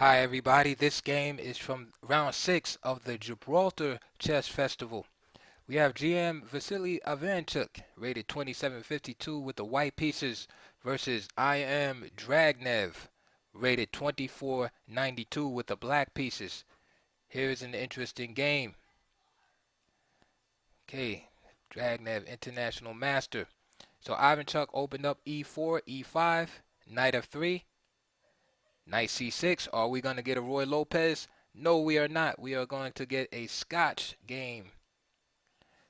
Hi everybody, this game is from round 6 of the Gibraltar Chess Festival. We have GM Vassily Ivanchuk, rated 2752 with the white pieces, versus IM Dragnev, rated 2492 with the black pieces. Here's an interesting game. Okay, Dragnev, international master. So Ivanchuk opened up e4, e5, knight f3, knight c6. Are we going to get a Roy Lopez? No, we are not. We are going to get a Scotch game.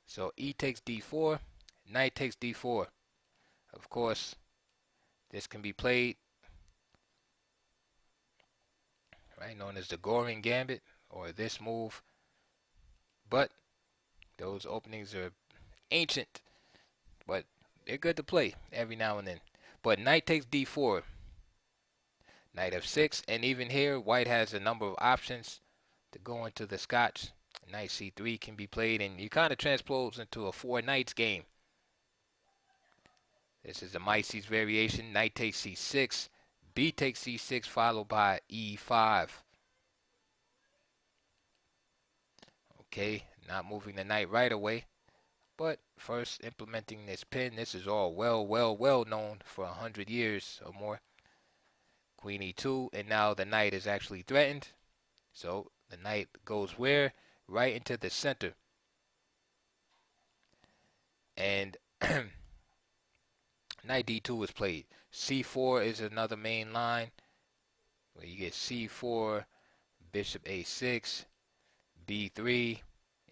So e takes d4, knight takes d4. Of course, this can be played, right, known as the Goring Gambit or this move. But those openings are ancient, but they're good to play every now and then. But knight takes d4, knight f6, and even here, white has a number of options to go into the Scotch. Knight c3 can be played, and you kind of transpose into a four knights game. This is the Mises variation. Knight takes c6, b takes c6, followed by e5. Okay, not moving the knight right away, but first implementing this pin. This is all well known for 100 years or more. Queen e2, and now the knight is actually threatened. So the knight goes where? Right into the center. And knight d2 is played. c4 is another main line where you get c4, bishop a6, b3,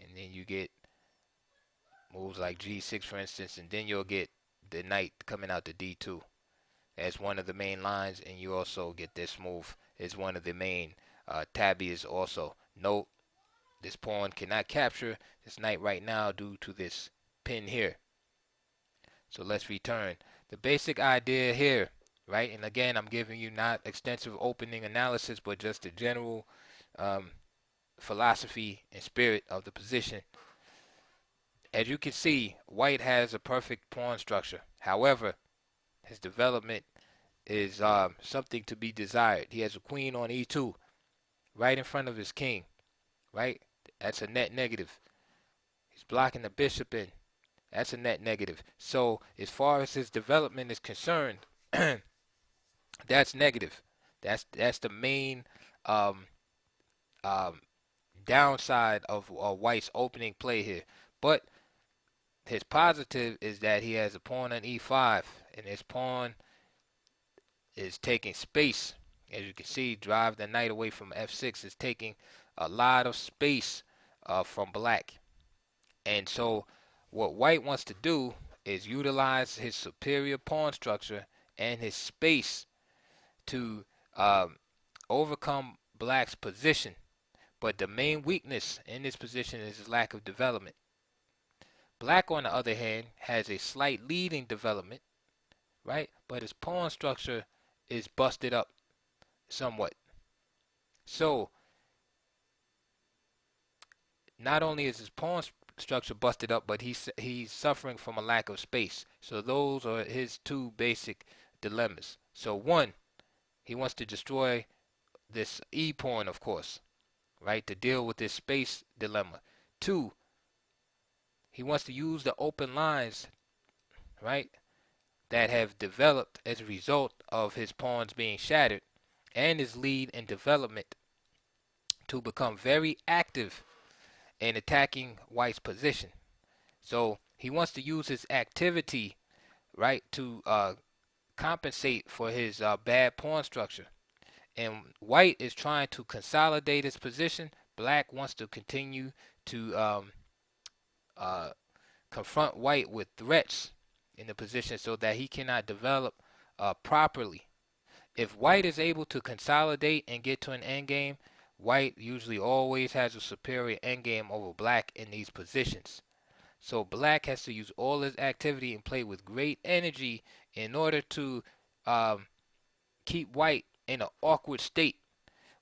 and then you get moves like g6 for instance, and then you'll get the knight coming out to d2 as one of the main lines, and you also get this move as one of the main tabbies also. Note, this pawn cannot capture this knight right now due to this pin here. So let's return. The basic idea here, right, and again I'm giving you not extensive opening analysis but just the general philosophy and spirit of the position. As you can see, white has a perfect pawn structure. However, his development is something to be desired. He has a queen on e2 right in front of his king, right? That's a net negative. He's blocking the bishop in. That's a net negative. So as far as his development is concerned, that's negative. That's the main um, um, downside of White's opening play here. But his positive is that he has a pawn on e5, and his pawn is taking space. As you can see, drive the knight away from f6 is taking a lot of space from black. And so what white wants to do is utilize his superior pawn structure and his space to overcome black's position. But the main weakness in this position is his lack of development. Black, on the other hand, has a slight lead in development, right? But his pawn structure is busted up somewhat. So not only is his pawn structure busted up, but he's suffering from a lack of space. So those are his two basic dilemmas. So one, he wants to destroy this e pawn, of course, right, to deal with this space dilemma. Two, he wants to use the open lines, right, that have developed as a result of his pawns being shattered and his lead in development to become very active in attacking white's position. So he wants to use his activity, right, to compensate for his bad pawn structure. And white is trying to consolidate his position. Black wants to continue to confront white with threats in the position so that he cannot develop properly. If white is able to consolidate and get to an endgame, white usually always has a superior endgame over black in these positions. So black has to use all his activity and play with great energy in order to keep white in an awkward state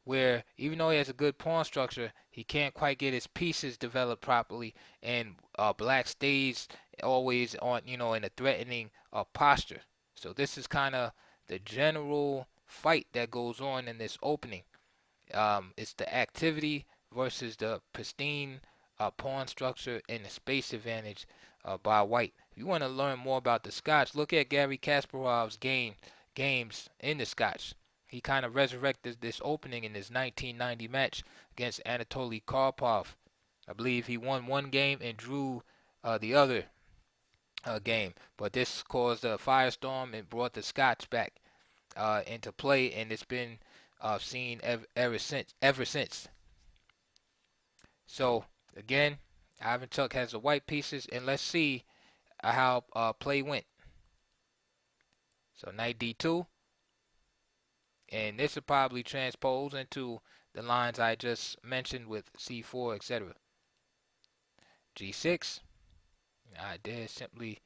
where even though he has a good pawn structure, he can't quite get his pieces developed properly, and black stays always on, in a threatening posture. So this is kind of the general fight that goes on in this opening. It's the activity versus the pristine pawn structure and the space advantage by white. If you want to learn more about the Scotch, look at Gary Kasparov's games in the Scotch. He kind of resurrected this opening in his 1990 match against Anatoly Karpov. I believe he won one game and drew the other game, but this caused a firestorm and brought the Scotch back into play, and it's been seen ever since. So again, Ivanchuk has the white pieces, and let's see how play went. So knight d2, and this will probably transpose into the lines I just mentioned with c4, etc. g6. I did simply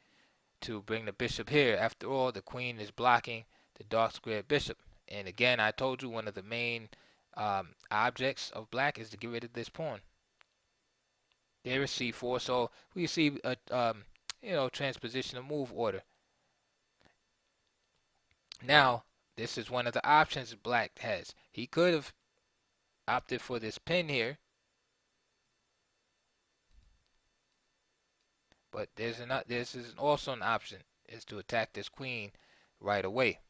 to bring the bishop here. After all, the queen is blocking the dark square bishop. And again, I told you one of the main objects of black is to get rid of this pawn. There is c4, so we see a transposition of move order. Now, this is one of the options black has. He could have opted for this pin here, but this is also an option, is to attack this queen right away.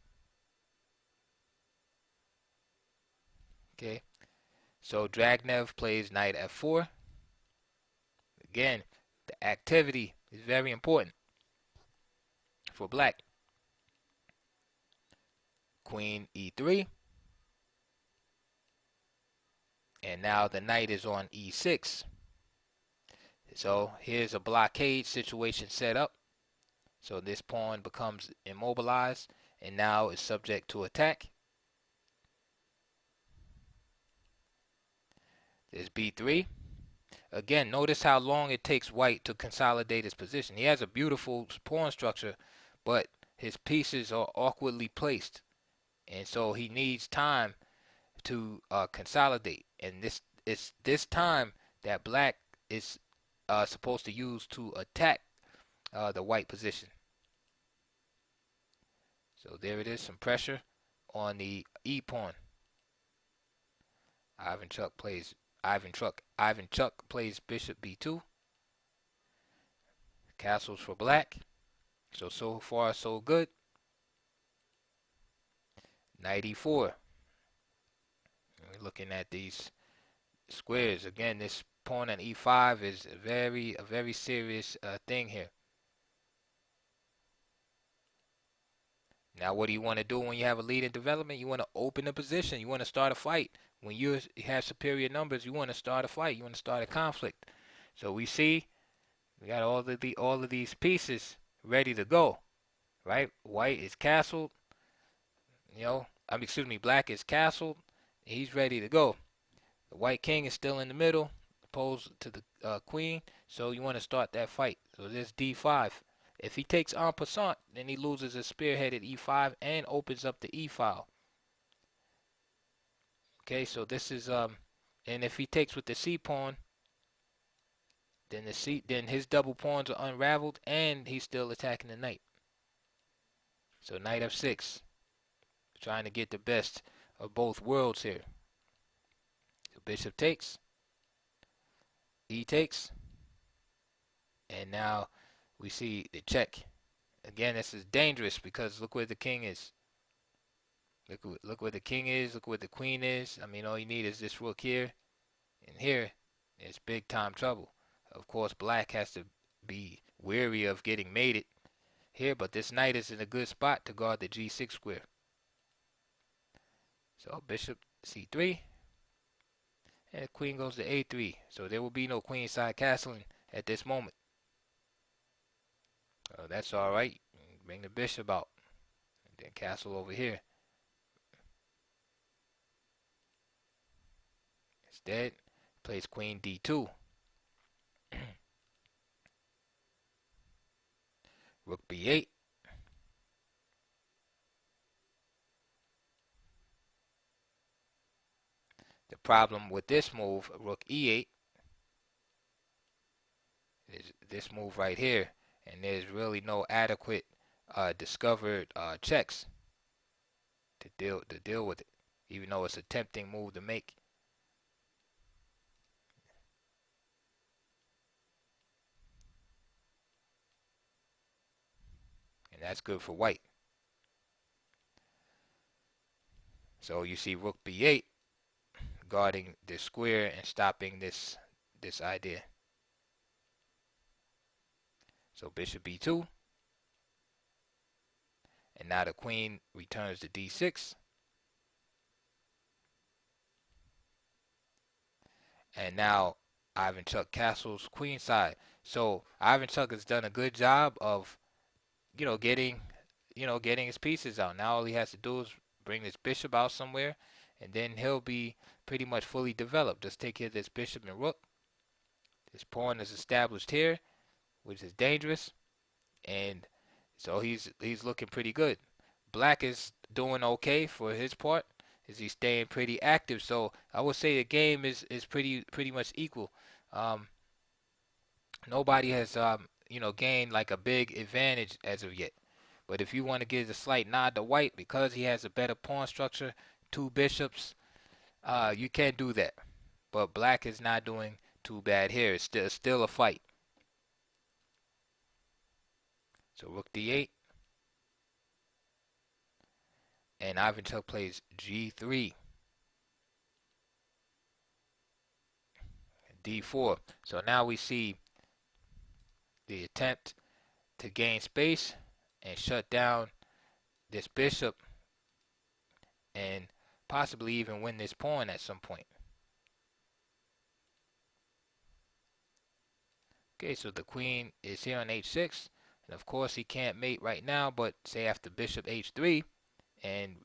Okay, so Dragnev plays knight f4. Again, the activity is very important for black. Queen e3. And now the knight is on e6. So here's a blockade situation set up. So this pawn becomes immobilized and now is subject to attack. There's b3. Again, notice how long it takes white to consolidate his position. He has a beautiful pawn structure, but his pieces are awkwardly placed. And so he needs time to consolidate. And this time that black is supposed to use to attack the white position. So there it is, some pressure on the e pawn. Ivanchuk plays bishop b2. Castles for black. So far so good. Knight e4. We're looking at these squares again. This pawn on e5 is a very serious thing here. Now, what do you want to do when you have a lead in development? You want to open the position. You want to start a fight. When you have superior numbers, you want to start a fight. You want to start a conflict. So we see we got all of these pieces ready to go, right? White is castled. Black is castled. He's ready to go. The white king is still in the middle, opposed to the queen. So you want to start that fight. So this d5. If he takes en passant, then he loses a spearhead at e5 and opens up the e file. Okay, so this is and if he takes with the c pawn, then his double pawns are unraveled and he's still attacking the knight. So knight f6, trying to get the best of both worlds here. So bishop takes, e takes, and now we see the check. Again, this is dangerous because look where the king is. Look where the king is. Look where the queen is. I mean, all you need is this rook here. And here, it's big time trouble. Of course, black has to be wary of getting mated here, but this knight is in a good spot to guard the g6 square. So bishop c3. And the queen goes to a3. So there will be no queenside castling at this moment. That's all right. Bring the bishop out. And then castle over here. Instead, plays queen d2. Rook b8. The problem with this move, rook e8, is this move right here. And there's really no adequate discovered checks to deal with it, even though it's a tempting move to make. and that's good for white. So you see rook b8 guarding this square and stopping this idea. So bishop b2, and now the queen returns to d6, and now Ivanchuk castles queenside. So Ivanchuk has done a good job of, getting his pieces out. Now all he has to do is bring this bishop out somewhere, and then he'll be pretty much fully developed. Just take care of this bishop and rook. This pawn is established here, which is dangerous, and so he's looking pretty good. Black is doing okay for his part. Is he staying pretty active? So I would say the game is pretty much equal. Um, Nobody has gained like a big advantage as of yet. But if you want to give a slight nod to white because he has a better pawn structure, two bishops, you can do that. But black is not doing too bad here. It's still a fight. So rook d8. And Ivanchuk plays g3. d4. So now we see the attempt to gain space and shut down this bishop and possibly even win this pawn at some point. Okay, so the queen is here on h6, and of course he can't mate right now, but say after bishop h3 and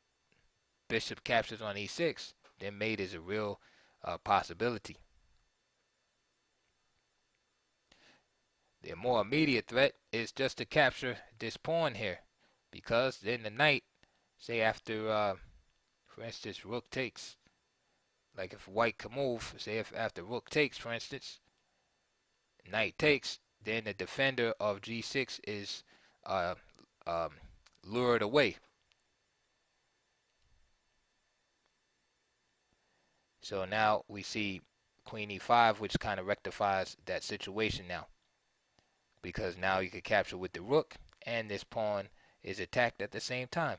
bishop captures on e6, then mate is a real possibility. The more immediate threat is just to capture this pawn here, because then the knight, say after, for instance, rook takes, like if white can move, say if after rook takes, for instance, knight takes, then the defender of g6 is lured away. So now we see queen e5, which kind of rectifies that situation now, because now you can capture with the rook, and this pawn is attacked at the same time.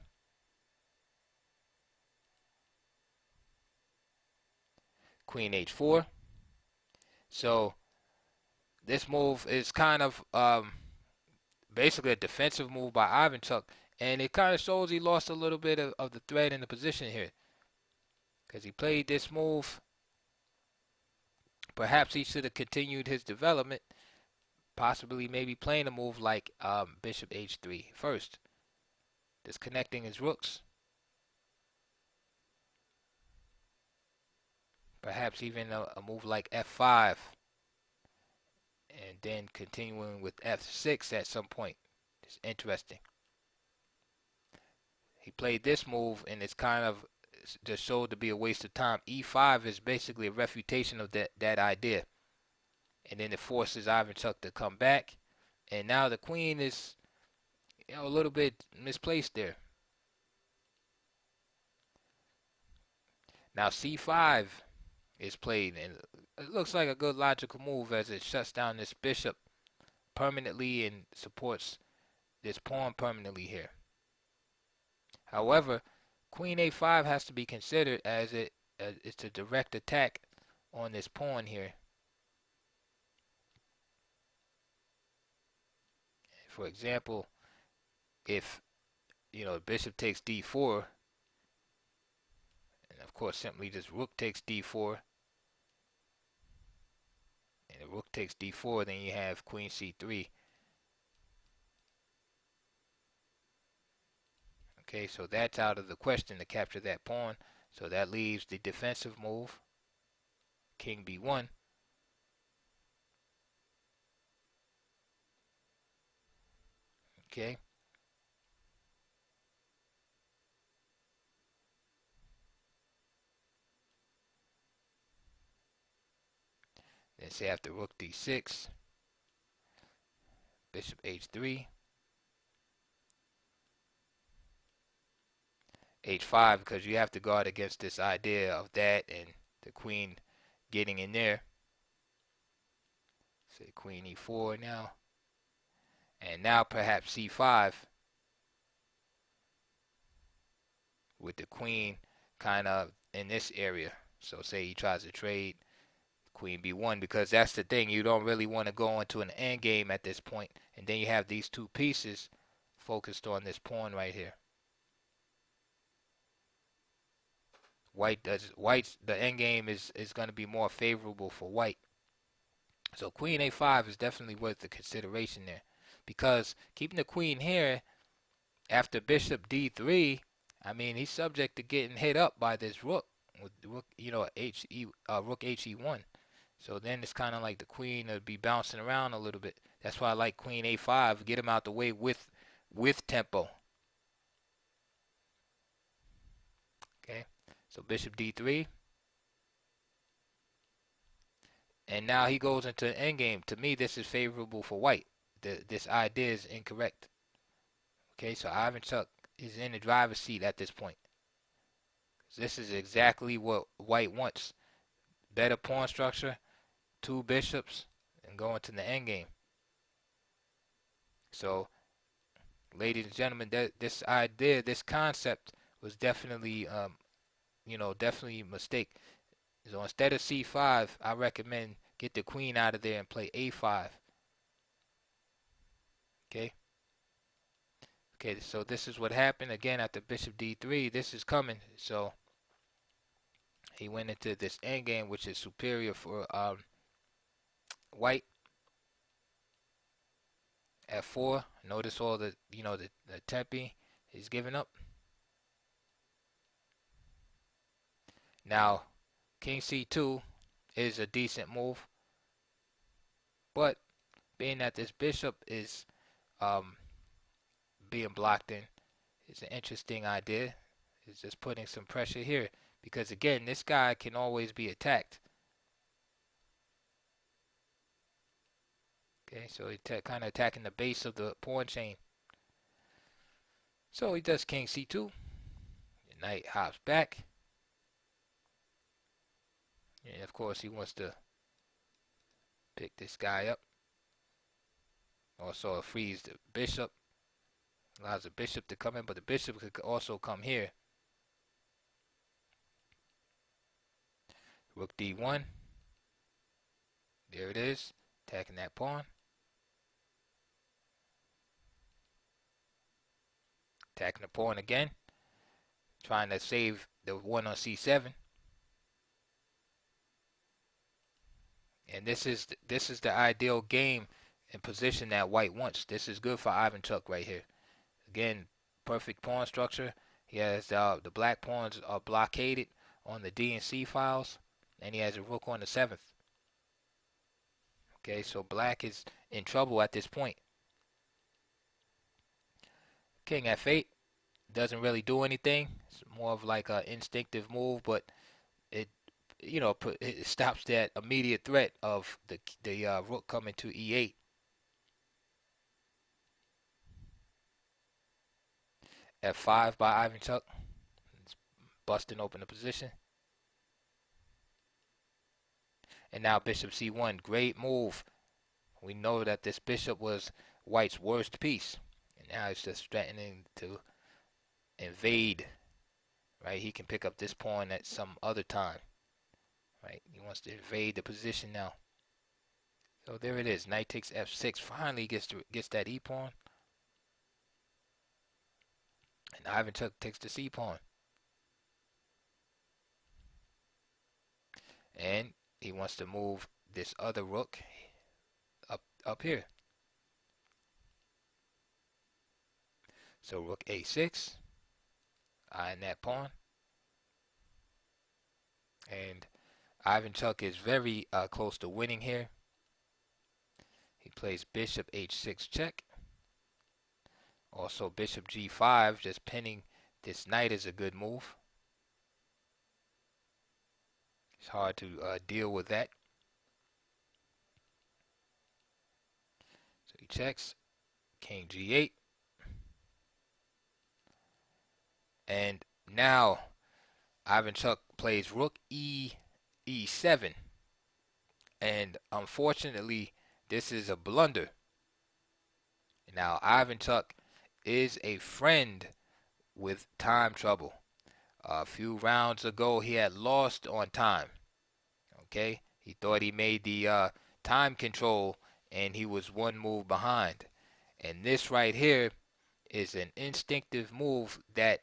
Queen h4. So this move is kind of basically a defensive move by Ivanchuk, and it kind of shows he lost a little bit of the thread in the position here, because he played this move. Perhaps he should have continued his development, possibly maybe playing a move like bishop h3 first, disconnecting his rooks. Perhaps even a move like f5, and then continuing with f6 at some point. It's interesting. He played this move, and it's kind of just showed to be a waste of time. e5 is basically a refutation of that idea, and then it forces Ivanchuk to come back, and now the queen is a little bit misplaced there. Now c5 is played, and it looks like a good logical move as it shuts down this bishop permanently and supports this pawn permanently here. However, queen a5 has to be considered as it's a direct attack on this pawn here. For example, if bishop takes d4, and of course simply just rook takes d4, and if rook takes d4, then you have queen c3. Okay, so that's out of the question to capture that pawn. So that leaves the defensive move, king b1. Okay. Then say after rook d6, bishop h3, h5, because you have to guard against this idea of that and the queen getting in there. Say queen e4 now, and now perhaps c5, with the queen kind of in this area. So say he tries to trade queen b1, because that's the thing. You don't really want to go into an end game at this point, and then you have these two pieces focused on this pawn right here. White's the end game is going to be more favorable for white. So queen a5 is definitely worth the consideration there, because keeping the queen here after bishop d3, I mean, he's subject to getting hit up by this rook with rook, rook he1. So then it's kind of like the queen would be bouncing around a little bit. That's why I like queen a5, get him out the way with tempo. Okay, so bishop d3. And now he goes into an endgame. To me, this is favorable for white. This idea is incorrect. Okay, so Ivanchuk is in the driver's seat at this point. This is exactly what white wants. Better pawn structure, two bishops, and go into the endgame. So, ladies and gentlemen, this idea, this concept was definitely, definitely a mistake. So instead of c5, I recommend get the queen out of there and play a5. Okay. Okay, so this is what happened again after bishop d3. This is coming. So he went into this endgame, which is superior for white. f4. Notice all the the tempi he's giving up. Now king c2 is a decent move, but being that this bishop is being blocked in, it's an interesting idea. It's just putting some pressure here, because again, this guy can always be attacked. Okay, so he's kind of attacking the base of the pawn chain. So he does king c2. The knight hops back. And of course, he wants to pick this guy up. Also, frees the bishop. Allows the bishop to come in, but the bishop could also come here. Rook d1. There it is. Attacking that pawn. Attacking the pawn again. Trying to save the one on c7. And this is the ideal game and position that white wants. This is good for Ivanchuk right here. Again, perfect pawn structure. He has the black pawns are blockaded on the D and C files, and he has a rook on the 7th. Okay, so black is in trouble at this point. King f8 doesn't really do anything. It's more of like an instinctive move, but it it stops that immediate threat of the rook coming to e8. f5 by Ivanchuk. It's busting open the position. And now bishop c1. Great move. We know that this bishop was white's worst piece. And now it's just threatening to invade. Right? He can pick up this pawn at some other time. Right? He wants to invade the position now. So there it is. Knight takes f6. Finally gets that e pawn. And Ivanchuk takes the c pawn. And he wants to move this other rook up here. So rook a6. Eyeing that pawn. And Ivanchuk is very close to winning here. He plays bishop h6 check. Also bishop g5, just pinning this knight is a good move. It's hard to deal with that. So he checks. King g8. And now Ivanchuk plays rook e7. And unfortunately, this is a blunder. Now Ivanchuk is a friend with time trouble. A few rounds ago, he had lost on time. Okay, he thought he made the time control, and he was one move behind. And this right here is an instinctive move that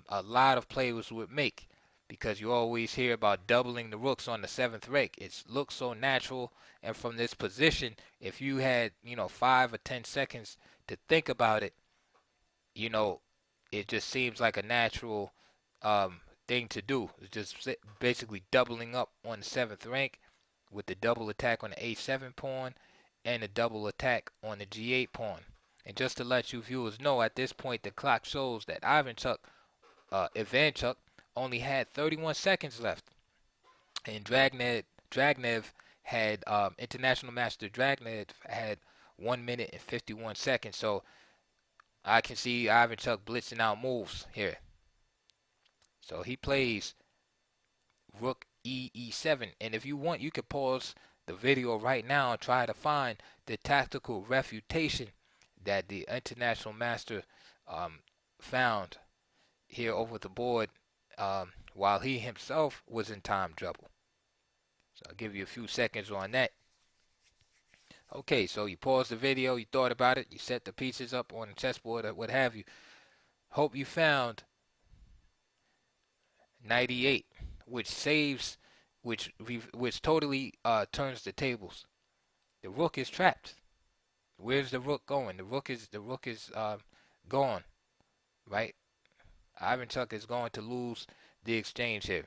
a lot of players would make, because you always hear about doubling the rooks on the seventh rake. It looks so natural, and from this position, if you had 5 or 10 seconds to think about it, you know, it just seems like a natural um, thing to do. It's just basically doubling up on the seventh rank with the double attack on the a7 pawn and the double attack on the g8 pawn. And just to let you viewers know, at this point the clock shows that Ivanchuk only had 31 seconds left, and Dragnev had International Master Dragnev had 1 minute and 51 seconds. So I can see Ivanchuk blitzing out moves here. So he plays Rook E7, and if you want, you could pause the video right now and try to find the tactical refutation that the International Master found here over the board while he himself was in time trouble. So I'll give you a few seconds on that. Okay, so you paused the video, you thought about it, you set the pieces up on the chessboard or what have you. Hope you found 98, which saves, which totally turns the tables. The rook is trapped. Where's the rook going? The rook is gone, right? Ivanchuk is going to lose the exchange here.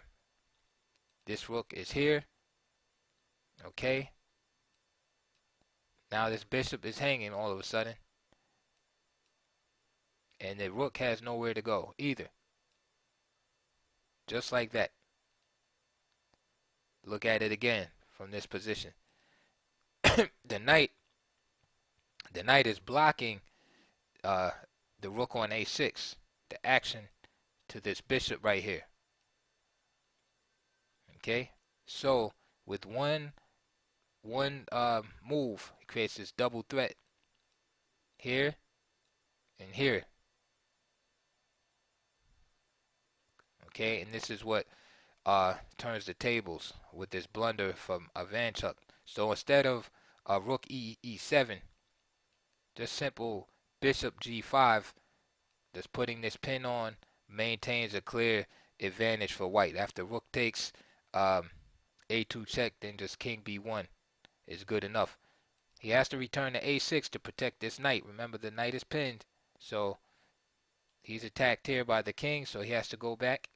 This rook is here. Okay. Now this bishop is hanging all of a sudden, and the rook has nowhere to go either. Just like that. Look at it again from this position. the knight is blocking the rook on a6, the action to this bishop right here. Okay, so with one move, it creates this double threat here and here. Okay, and this is what turns the tables with this blunder from Ivanchuk. So instead of rook e7, just simple bishop g5, just putting this pin on, maintains a clear advantage for white. After rook takes a2 check, then just king b1 is good enough. He has to return to a6 to protect this knight. Remember, the knight is pinned, so he's attacked here by the king, so he has to go back.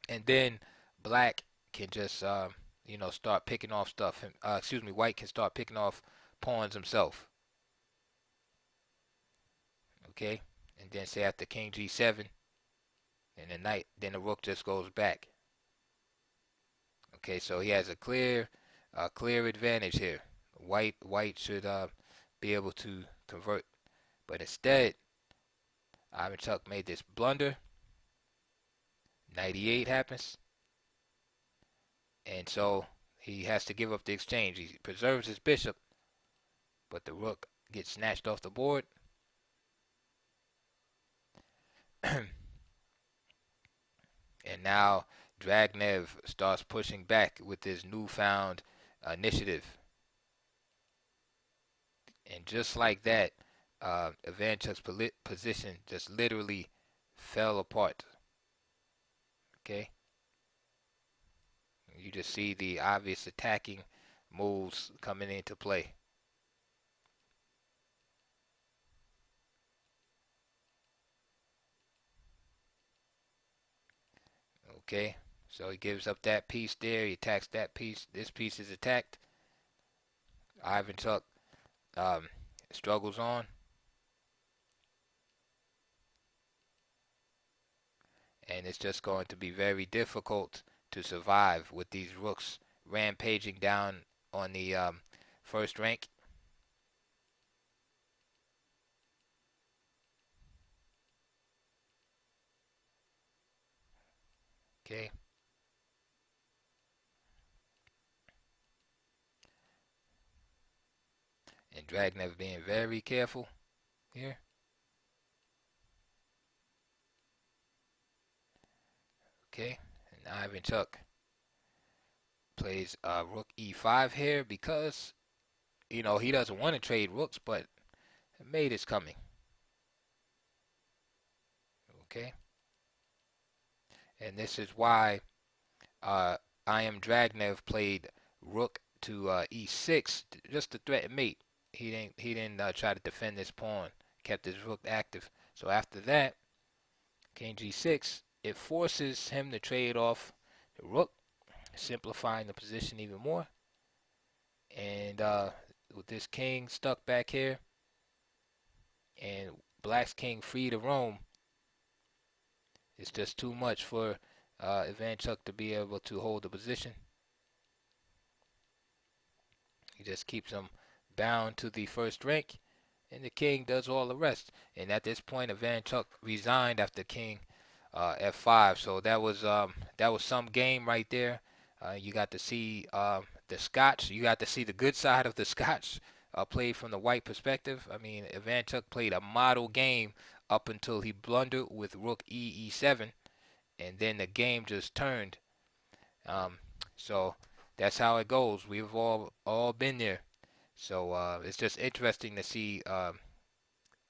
And then black can just start picking off stuff. White can start picking off pawns himself. Okay, and then say after king g7, and the rook just goes back. Okay, so he has a clear advantage here. White should be able to convert, but instead, Ivanchuk made this blunder. 98 happens, and so he has to give up the exchange. He preserves his bishop, but the rook gets snatched off the board. And now Dragnev starts pushing back with his newfound initiative. And just like that, Ivanchuk's position just literally fell apart. Okay? You just see the obvious attacking moves coming into play. Okay, so he gives up that piece there. He attacks that piece. This piece is attacked. Ivanchuk struggles on. And it's just going to be very difficult to survive with these rooks rampaging down on the first rank. Okay. And Dragnev being very careful here. Okay, and Ivanchuk plays rook e5 here because he doesn't want to trade rooks, but mate is coming. Okay, and this is why IM Dragnev played rook to e6 just to threaten mate. He didn't try to defend this pawn. Kept his rook active. So after that, king g6, it forces him to trade off the rook, simplifying the position even more. And with this king stuck back here, and black's king free to roam, it's just too much for Ivanchuk to be able to hold the position. He just keeps him bound to the first rank, and the king does all the rest. And at this point, Ivanchuk resigned after king f5. So that was some game right there. You got to see the Scotch. You got to see the good side of the Scotch played from the white perspective. I mean, Ivanchuk played a model game up until he blundered with rook e7, and then the game just turned. So that's how it goes. We've all been there. So it's just interesting to see a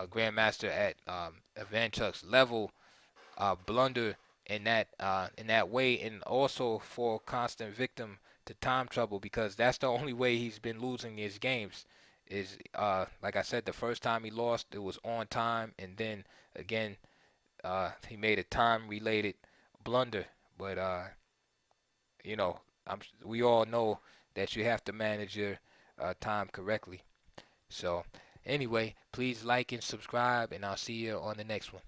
grandmaster at Ivanchuk's level blunder in that way, and also for constant victim to time trouble, because that's the only way he's been losing his games. Is like I said, the first time he lost, it was on time, and then again he made a time related blunder. But you know, we all know that you have to manage your time correctly. So, anyway, please like and subscribe, and I'll see you on the next one.